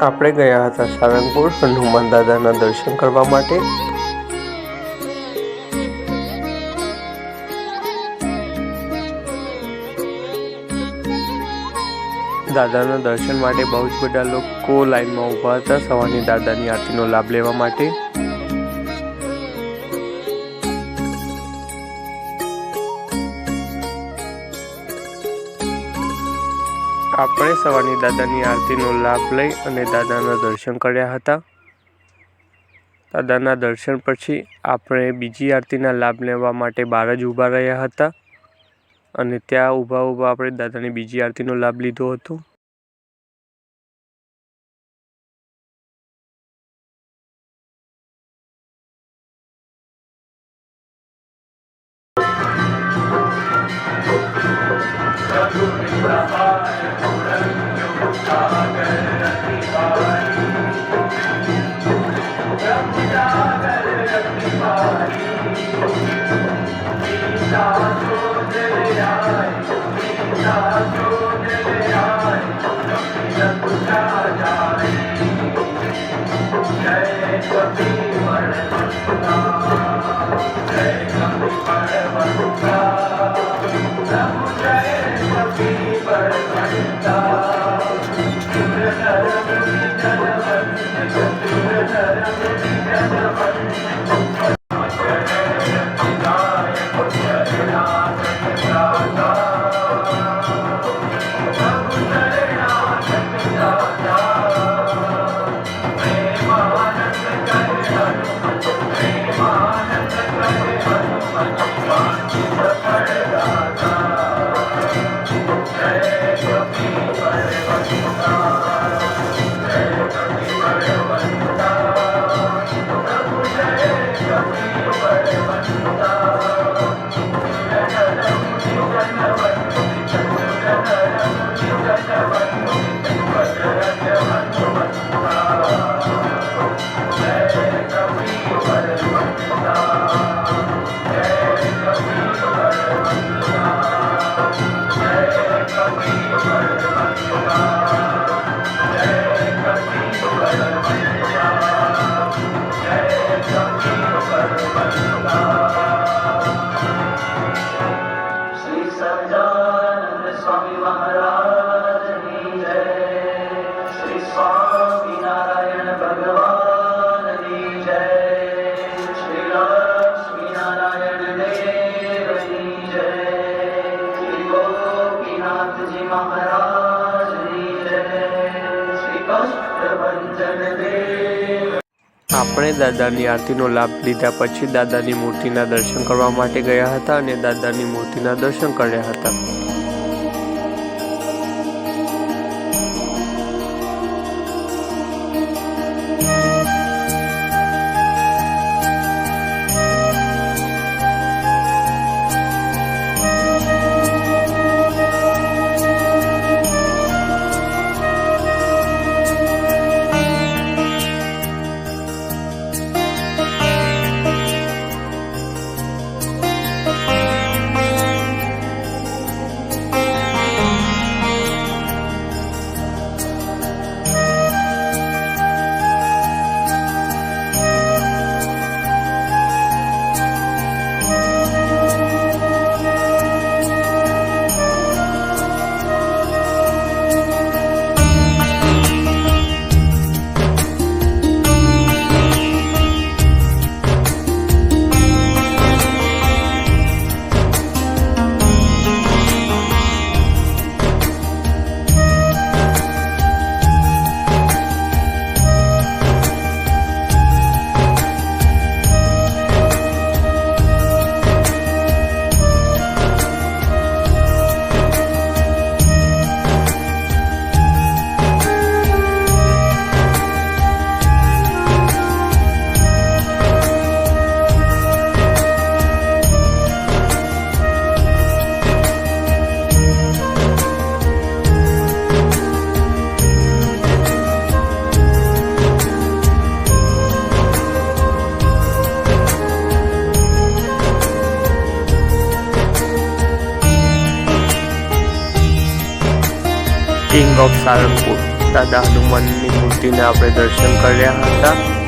આપણે ગયા હતા સારંગપુર હનુમાન દાદાના દર્શન કરવા માટે. દાદાના દર્શન માટે બહુ જ બધા લોકો લાઈનમાં ઊભા હતા સવારની દાદાની આરતીનો લાભ લેવા માટે. આપણે સવારની દાદાની આરતીનો લાભ લઈ અને દાદાના દર્શન કર્યા હતા. દાદાના દર્શન પછી આપણે બીજી આરતીના લાભ લેવા માટે બહાર જ ઊભા રહ્યા હતા અને ત્યાં ઊભા આપણે દાદાની બીજી આરતીનો લાભ લીધો હતો. આપણે દાદાની આરતીનો લાભ લીધા પછી દાદાની મૂર્તિના દર્શન કરવા માટે ગયા હતા અને દાદાની મૂર્તિના દર્શન કર્યા હતા. King of Sarangpur. દાદા હનુમાનની મૂર્તિને આપણે દર્શન કર્યા હતા.